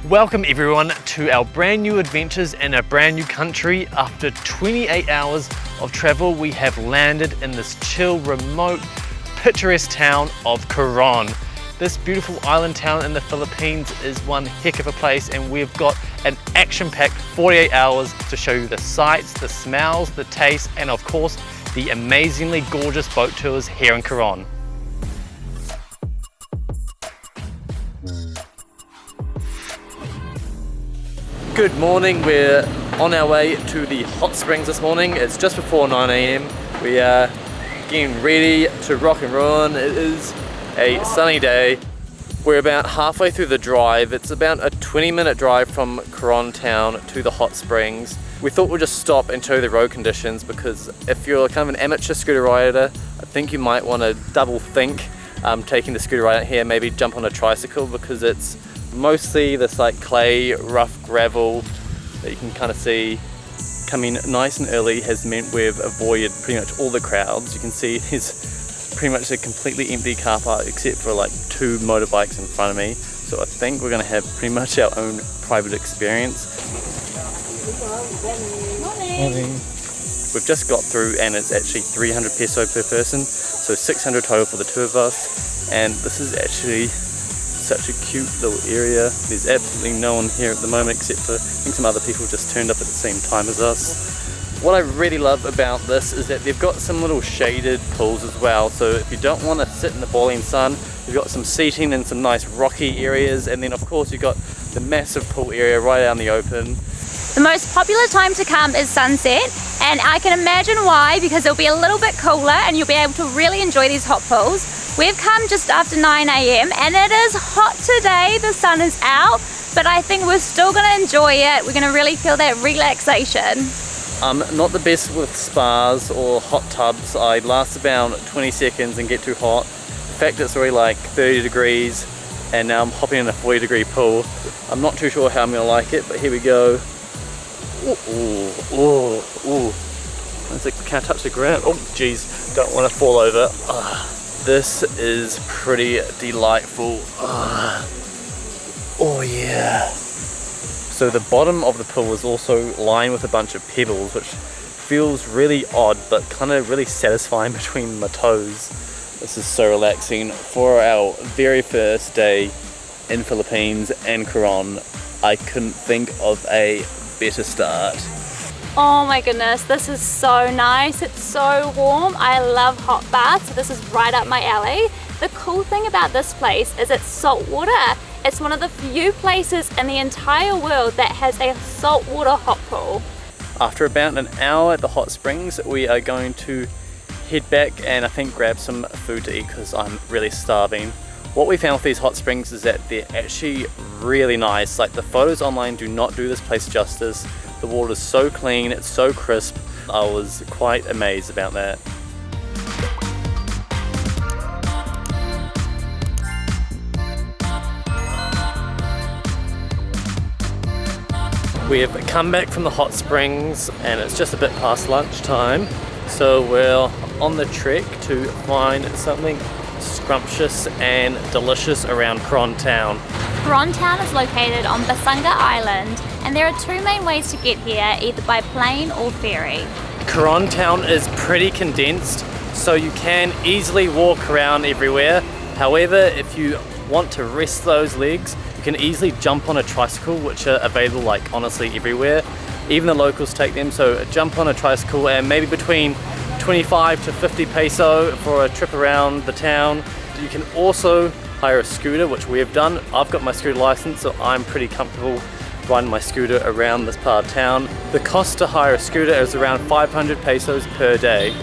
Welcome everyone to our brand new adventures in a brand new country. After 28 hours of travel, we have landed in this chill, remote, picturesque town of Coron. This beautiful island town in the Philippines is one heck of a place, and we've got an action-packed 48 hours to show you the sights, the smells, the tastes, and of course, the amazingly gorgeous boat tours here in Coron. Good morning, we're on our way to the hot springs this morning. It's just before 9 AM. We are getting ready to rock and roll. It is a sunny day. We're about halfway through the drive. It's about a 20-minute drive from Coron Town to the hot springs. We thought we'd just stop and show you the road conditions, because if you're kind of an amateur scooter rider, I think you might want to double think taking the scooter ride out here, maybe jump on a tricycle, because it's mostly this like clay, rough gravel that you can kind of see coming nice and early has meant we've avoided pretty much all the crowds. You can see there's pretty much a completely empty car park except for like 2 motorbikes in front of me. So I think we're going to have pretty much our own private experience. Morning. We've just got through and it's actually 300 peso per person, so 600 total for the two of us, and this is actually such a cute little area. There's absolutely no one here at the moment except for I think some other people just turned up at the same time as us. What I really love about this is that they've got some little shaded pools as well, so if you don't want to sit in the boiling sun, you've got some seating in some nice rocky areas, and then of course you've got the massive pool area right out in the open. The most popular time to come is sunset, and I can imagine why, because it'll be a little bit cooler and you'll be able to really enjoy these hot pools. We've come just after 9 AM and it is hot today, the sun is out, but I think we're still going to enjoy it. We're going to really feel that relaxation. Not the best with spas or hot tubs. I last about 20 seconds and get too hot. In fact, it's already like 30 degrees and now I'm hopping in a 40-degree pool. I'm not too sure how I'm going to like it, but here we go. Ooh. Can I touch the ground? Oh geez, don't want to fall over. This is pretty delightful. Oh yeah. So the bottom of the pool is also lined with a bunch of pebbles, which feels really odd but kind of really satisfying between my toes. This is so relaxing. For our very first day in Philippines and Coron, I couldn't think of a better start. Oh my goodness, this is so nice. It's so warm. I love hot baths, so this is right up my alley. The cool thing about this place is it's salt water. It's one of the few places in the entire world that has a saltwater hot pool. After about an hour at the hot springs, we are going to head back and I think grab some food to eat because I'm really starving. What we found with these hot springs is that they're actually really nice. Like, the photos online do not do this place justice. The water is so clean, it's so crisp. I was quite amazed about that. We have come back from the hot springs and it's just a bit past lunchtime. So we're on the trek to find something scrumptious and delicious around Coron Town. Coron Town is located on Basunga Island, and there are 2 main ways to get here, either by plane or ferry. Coron Town is pretty condensed, so you can easily walk around everywhere. However, if you want to rest those legs, you can easily jump on a tricycle, which are available like honestly everywhere. Even the locals take them, so jump on a tricycle and maybe between 25 to 50 peso for a trip around the town. You can also hire a scooter, which we have done. I've got my scooter license, so I'm pretty comfortable riding my scooter around this part of town. The cost to hire a scooter is around 500 pesos per day.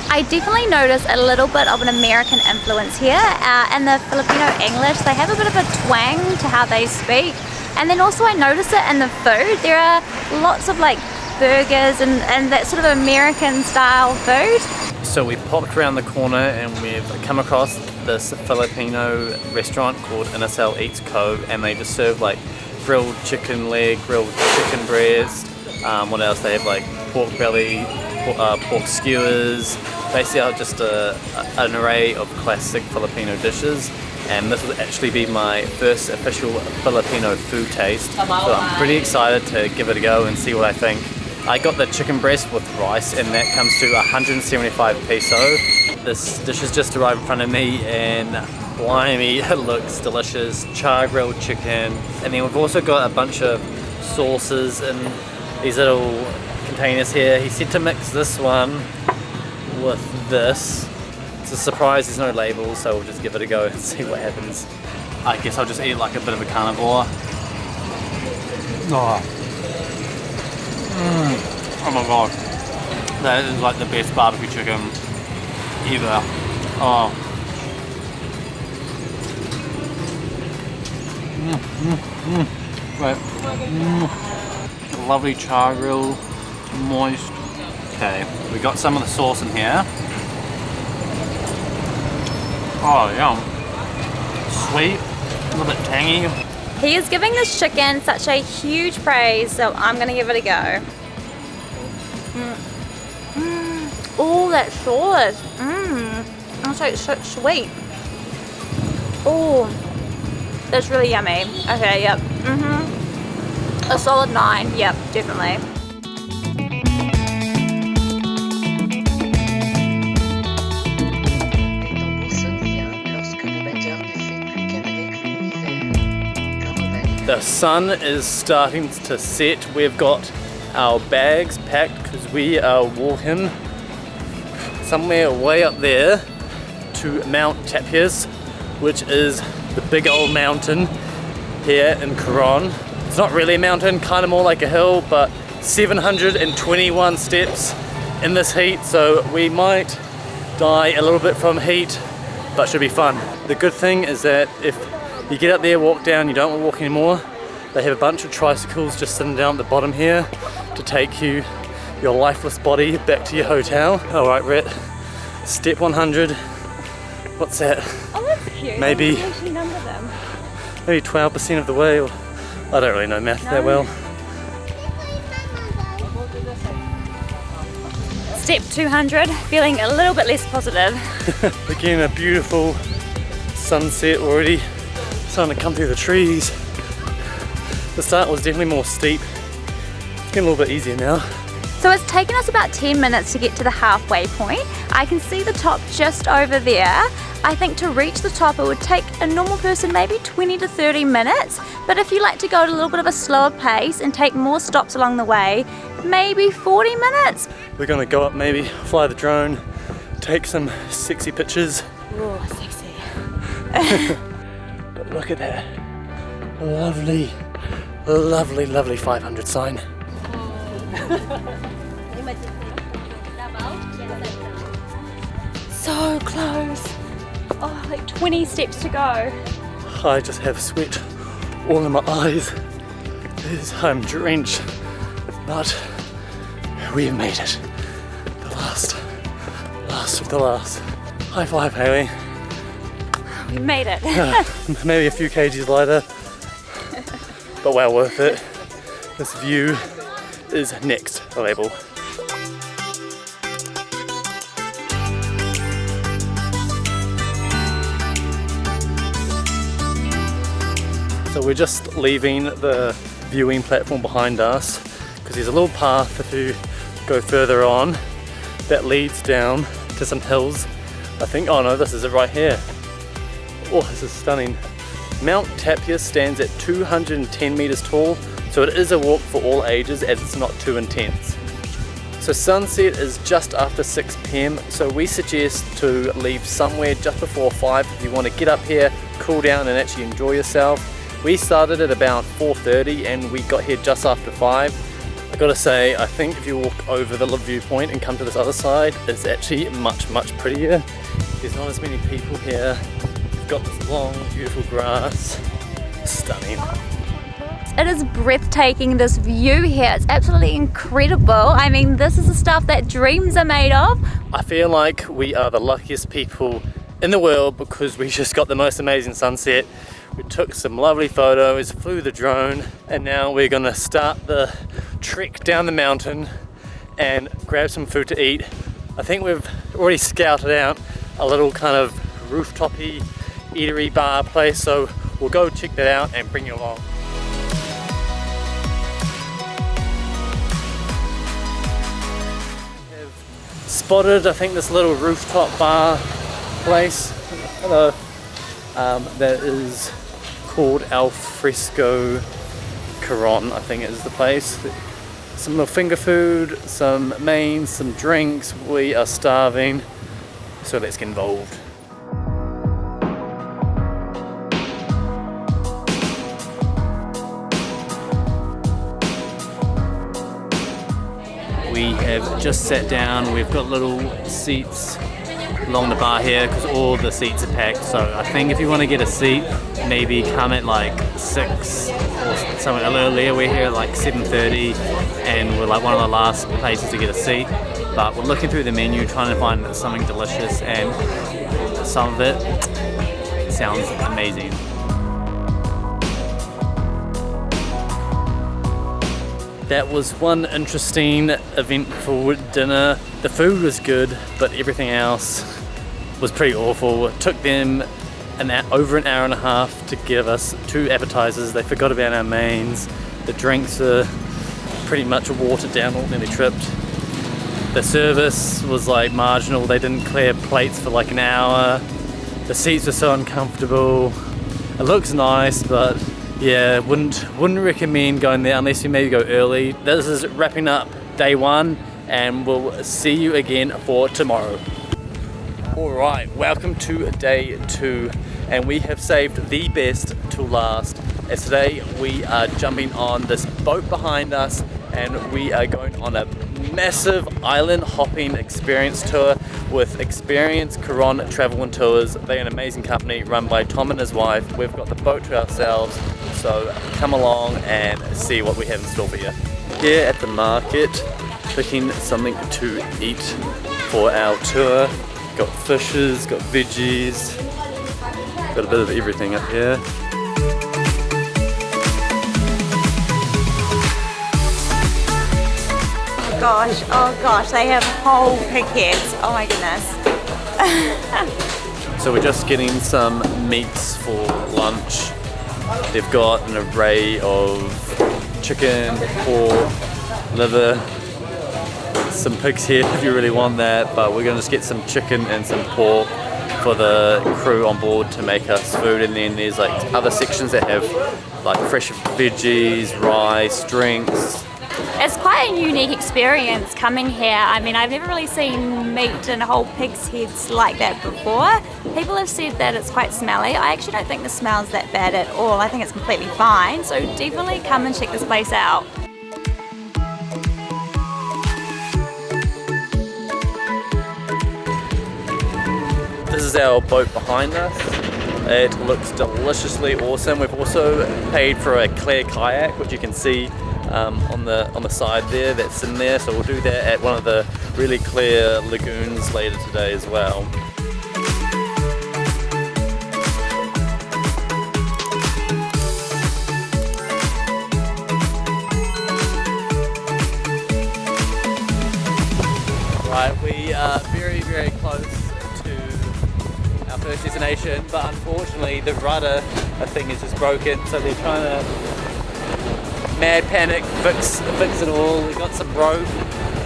I definitely notice a little bit of an American influence here, and the Filipino English, they have a bit of a twang to how they speak. And then also I notice it in the food. There are lots of like burgers and that sort of American style food. So we popped around the corner and we've come across this Filipino restaurant called Inasal Eats Co, and they just serve like grilled chicken leg, grilled chicken breast, what else, they have like pork belly, pork skewers, basically just an array of classic Filipino dishes. and this will actually be my first official Filipino food taste, so I'm pretty excited to give it a go and see what I think. I got the chicken breast with rice, and that comes to 175 peso. This dish has just arrived in front of me, and blimey, it looks delicious. Char grilled chicken, and then we've also got a bunch of sauces in these little containers here. He said to mix this one with this. It's a surprise, there's no labels, so we'll just give it a go and see what happens. I guess I'll just eat like a bit of a carnivore. Oh my god, that is like the best barbecue chicken ever. Oh. Right. Lovely char grill, moist. Okay, we got some of the sauce in here. Oh, yum. Sweet, a little bit tangy. He is giving this chicken such a huge praise, so I'm gonna give it a go. Oh, that sauce. Also, it's so sweet. Oh, that's really yummy. Okay, yep. A solid 9. Yep, definitely. The sun is starting to set. We've got our bags packed because we are walking somewhere way up there to Mount Tapyas, which is the big old mountain here in Coron. It's not really a mountain, kind of more like a hill, but 721 steps in this heat, so we might die a little bit from heat, but should be fun. The good thing is that if you get up there, walk down, you don't want to walk anymore, they have a bunch of tricycles just sitting down at the bottom here to take you, your lifeless body, back to your hotel. Alright, Rhett, step 100, what's that? Oh, that's cute. Maybe 12% of the way, or I don't really know math that well. Step 200, feeling a little bit less positive. Again, a beautiful sunset already starting to come through the trees. The start was definitely more steep. It's getting a little bit easier now. So it's taken us about 10 minutes to get to the halfway point. I can see the top just over there. I think to reach the top it would take a normal person maybe 20 to 30 minutes, but if you like to go at a little bit of a slower pace and take more stops along the way, maybe 40 minutes. We're gonna go up, maybe fly the drone, take some sexy pictures. Oh, sexy. But look at that lovely, lovely, lovely 500 sign. So close. Oh, like 20 steps to go. I just have sweat all in my eyes. I'm drenched, but we've made it. The last of the last. High five, Haley. We made it. Maybe a few kgs lighter, but well worth it. This view is next level. So we're just leaving the viewing platform behind us because there's a little path if you go further on that leads down to some hills. I think, oh no, this is it right here. Oh, this is stunning. Mount Tapyas stands at 210 meters tall, so it is a walk for all ages as it's not too intense. So sunset is just after 6 p.m, so we suggest to leave somewhere just before 5 if you want to get up here, cool down and actually enjoy yourself. We started at about 4:30 and we got here just after 5. I gotta say, I think if you walk over the viewpoint and come to this other side, it's actually much, much prettier. There's not as many people here. We've got this long, beautiful grass. Stunning. It is breathtaking, this view here. It's absolutely incredible. I mean, this is the stuff that dreams are made of. I feel like we are the luckiest people in the world because we just got the most amazing sunset. We took some lovely photos, flew the drone, and now we're gonna start the trek down the mountain and grab some food to eat. I think we've already scouted out a little kind of rooftopy eatery bar place, so we'll go check that out and bring you along. We've spotted, I think, this little rooftop bar place. Hello. That is called Alfresco Coron, I think is the place. Some little finger food, some mains, some drinks. We are starving, so let's get involved. We have just sat down. We've got little seats along the bar here because all the seats are packed. So I think if you want to get a seat, maybe come at like 6 or something a little earlier. We're here at like 7:30 and we're like one of the last places to get a seat. But we're looking through the menu trying to find something delicious, and some of it sounds amazing. That was one interesting, eventful dinner. The food was good, but everything else was pretty awful. It took them over an hour and a half to give us 2 appetizers. They forgot about our mains. The drinks are pretty much watered down, all nearly tripped. The service was like marginal. They didn't clear plates for like an hour. The seats were so uncomfortable. It looks nice, but yeah, wouldn't recommend going there unless you maybe go early. This is wrapping up day 1, and we'll see you again for tomorrow. Alright, welcome to day 2, and we have saved the best to last. As today we are jumping on this boat behind us, and we are going on a massive island hopping experience tour with experienced Coron Travel & Tours. They're an amazing company run by Tom and his wife. We've got the boat to ourselves, so come along and see what we have in store for you. Here at the market, picking something to eat for our tour. Got fishes, got veggies, got a bit of everything up here. Oh gosh, they have whole pig heads. Oh my goodness. So we're just getting some meats for lunch. They've got an array of chicken, pork, liver, some pigs here if you really want that, but we're gonna just get some chicken and some pork for the crew on board to make us food. And then there's like other sections that have like fresh veggies, rice, drinks. It's quite a unique experience coming here. I mean, I've never really seen meat and whole pig's heads like that before. People have said that it's quite smelly. I actually don't think the smell's that bad at all. I think it's completely fine. So definitely come and check this place out. This is our boat behind us. It looks deliciously awesome. We've also paid for a clear kayak, which you can see on the side there, that's in there. So we'll do that at one of the really clear lagoons later today as well. Right, we are very, very close to our first destination, but unfortunately the rudder, I think, is just broken, so they're trying to mad panic fix it all. We've got some rope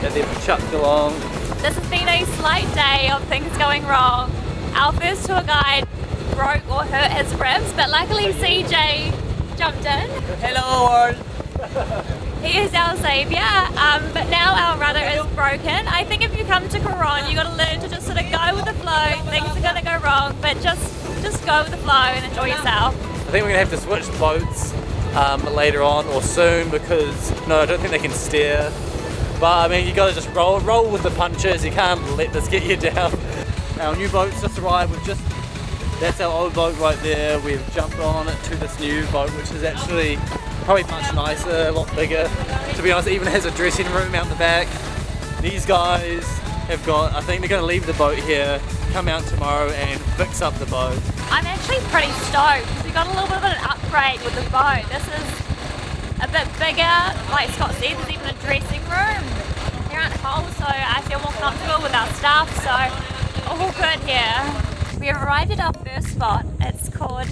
that they've chucked along. This has been a slight day of things going wrong. Our first tour guide broke or hurt his ribs, but luckily CJ jumped in. Hello world! He is our saviour, but now our rudder is broken. I think if you come to Coron, you got to learn to just sort of go with the flow. Things are going to go wrong, but just go with the flow and enjoy yourself. I think we're going to have to switch boats later on or soon, because no, I don't think they can steer. But I mean, you got to just roll with the punches. You can't let this get you down. Our new boat's just arrived. That's our old boat right there. We've jumped on it to this new boat, which is actually probably much nicer, a lot bigger. To be honest, it even has a dressing room out the back. These guys have got, I think they're going to leave the boat here, come out tomorrow and fix up the boat. I'm actually pretty stoked because we got a little bit of an upgrade with the boat. This is a bit bigger. Like Scott said, there's even a dressing room. There aren't holes, so I feel more comfortable with our stuff, so all good here. We arrived at our first spot. It's called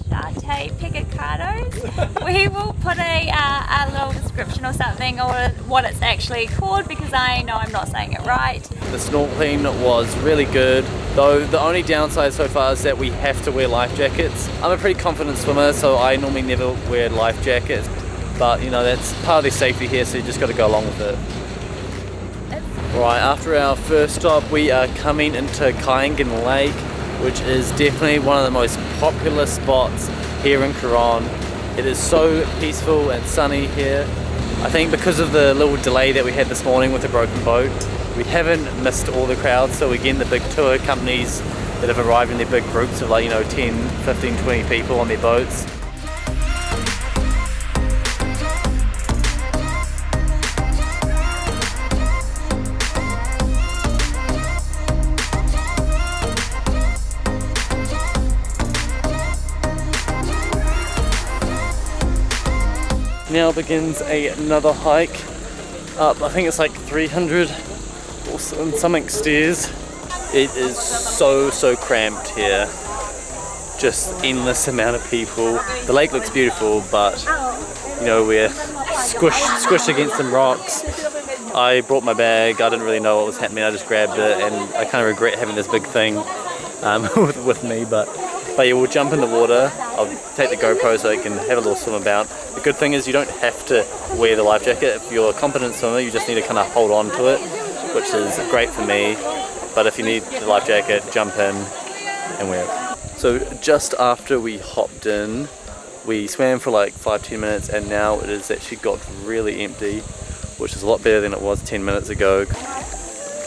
Siete Pecador. We will put a little description or something or what it's actually called because I know I'm not saying it right. The snorkeling was really good, though the only downside so far is that we have to wear life jackets. I'm a pretty confident swimmer, so I normally never wear life jackets, but you know, that's part of the safety here, so you just got to go along with it. Right, after our first stop, we are coming into Kayangan Lake, which is definitely one of the most popular spots here in Coron. It is so peaceful and sunny here. I think because of the little delay that we had this morning with the broken boat, we haven't missed all the crowds, so we're getting the big tour companies that have arrived in their big groups of like, you know, 10, 15, 20 people on their boats. Now begins another hike up, I think it's like 300 or something stairs. It is so cramped here, just endless amount of people. The lake looks beautiful, but you know, we're squished against some rocks. I brought my bag, I didn't really know what was happening, I just grabbed it, and I kind of regret having this big thing with me, but yeah, we'll jump in the water. I'll take the GoPro so I can have a little swim about. The good thing is you don't have to wear the life jacket. If you're a competent swimmer, you just need to kind of hold on to it, which is great for me. But if you need the life jacket, jump in and wear it. So just after we hopped in, we swam for like 5-10 minutes, and now it has actually got really empty, which is a lot better than it was 10 minutes ago.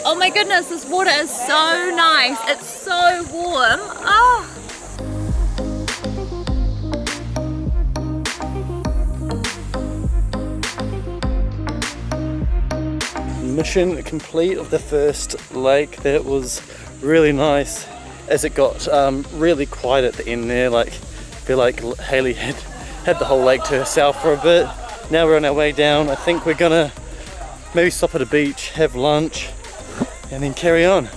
Oh my goodness, this water is so nice. It's so warm. Oh. Mission complete of the first lake. That was really nice, as it got really quiet at the end there. Like, I feel like Haley had the whole lake to herself for a bit. Now we're on our way down. I think we're gonna maybe stop at a beach, have lunch, and then carry on.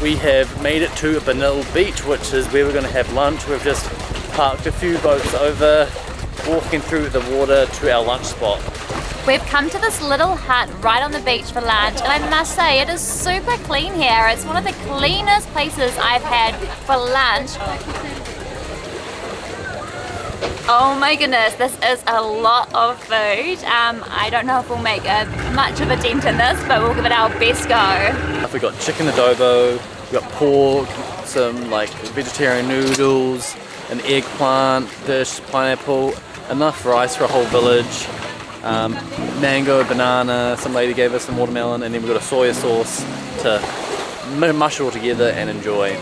We have made it to Banul beach, which is where we're going to have lunch. We've just parked a few boats over, walking through the water to our lunch spot. We've come to this little hut right on the beach for lunch, and I must say it is super clean here. It's one of the cleanest places I've had for lunch. Oh my goodness, this is a lot of food. I don't know if we'll make much of a dent in this, but we'll give it our best go. We got chicken adobo, we got pork, some like vegetarian noodles, an eggplant dish, pineapple, enough rice for a whole village, mango, banana, some lady gave us some watermelon, and then we got a soya sauce to mush it all together and enjoy.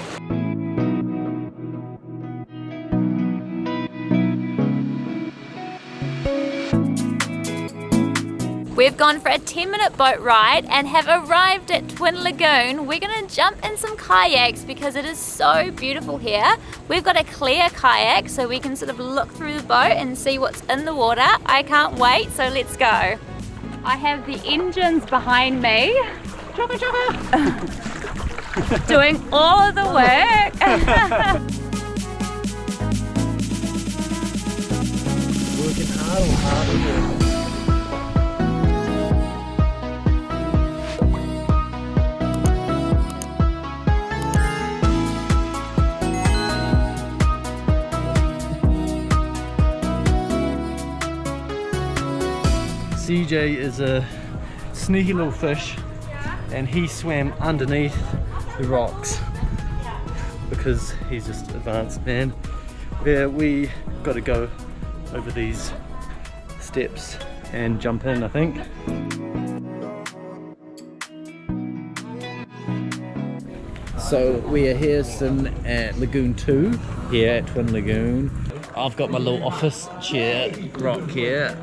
We've gone for a 10-minute boat ride and have arrived at Twin Lagoon. We're gonna jump in some kayaks because it is so beautiful here. We've got a clear kayak so we can sort of look through the boat and see what's in the water. I can't wait, so let's go. I have the engines behind me. Chugga, chugga. Doing all of the work. Working harder. CJ is a sneaky little fish, and he swam underneath the rocks because he's just advanced man. Where we got to go over these steps and jump in, I think. So we are here sitting at Lagoon 2 here at Twin Lagoon. I've got my little office chair rock here,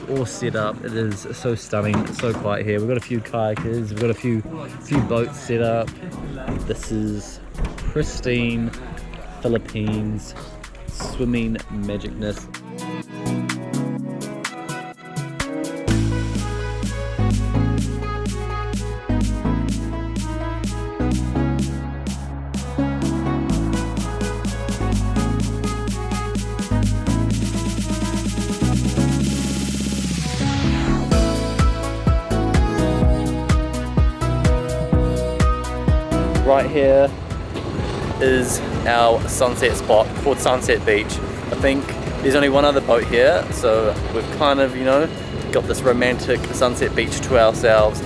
all set up. It is so stunning, it's so quiet here. We've got a few kayakers, we've got a few boats set up. This is pristine Philippines swimming magicness. Right here is our sunset spot called Sunset Beach. I think there's only one other boat here, so we've kind of, you know, got this romantic sunset beach to ourselves.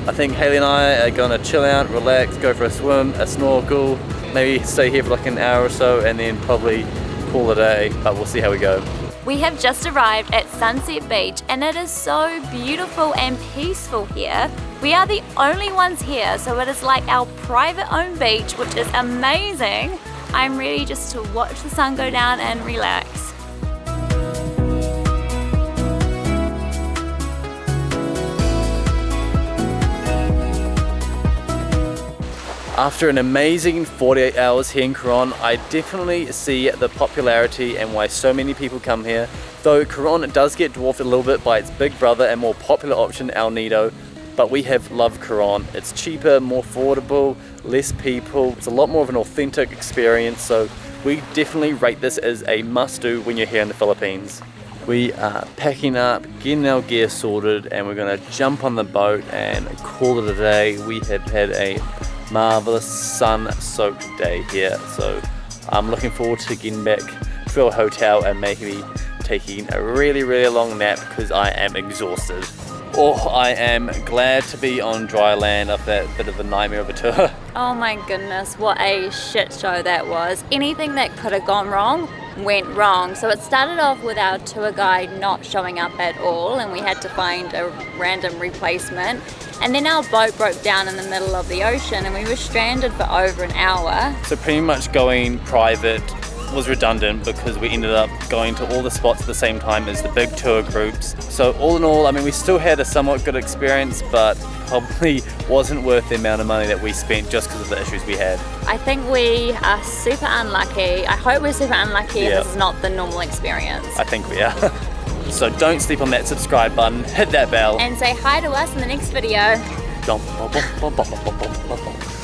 I think Haley and I are gonna chill out, relax, go for a swim, a snorkel, maybe stay here for like an hour or so and then probably call it a day, but we'll see how we go. We have just arrived at Sunset Beach and it is so beautiful and peaceful here. We are the only ones here, so it is like our private owned beach, which is amazing. I'm ready just to watch the sun go down and relax. After an amazing 48 hours here in Coron, I definitely see the popularity and why so many people come here. Though Coron does get dwarfed a little bit by its big brother and more popular option, El Nido, but we have loved Coron. It's cheaper, more affordable, less people. It's a lot more of an authentic experience, so we definitely rate this as a must-do when you're here in the Philippines. We are packing up, getting our gear sorted, and we're gonna jump on the boat and call it a day. We have had a marvelous sun-soaked day here, so I'm looking forward to getting back to our hotel and maybe taking a really long nap because I am exhausted. Oh, I am glad to be on dry land after that bit of a nightmare of a tour. Oh my goodness, what a shit show that was. Anything that could have gone wrong went wrong. So it started off with our tour guide not showing up at all and we had to find a random replacement. And then our boat broke down in the middle of the ocean and we were stranded for over an hour. So pretty much going private was redundant because we ended up going to all the spots at the same time as the big tour groups. So all in all, I mean, we still had a somewhat good experience, but probably wasn't worth the amount of money that we spent just because of the issues we had. I think we are super unlucky. I hope we're super unlucky and Yeah. this is not the normal experience. I think we are. So don't sleep on that subscribe button, hit that bell. And say hi to us in the next video. Dum, bum, bum, bum, bum, bum, bum, bum.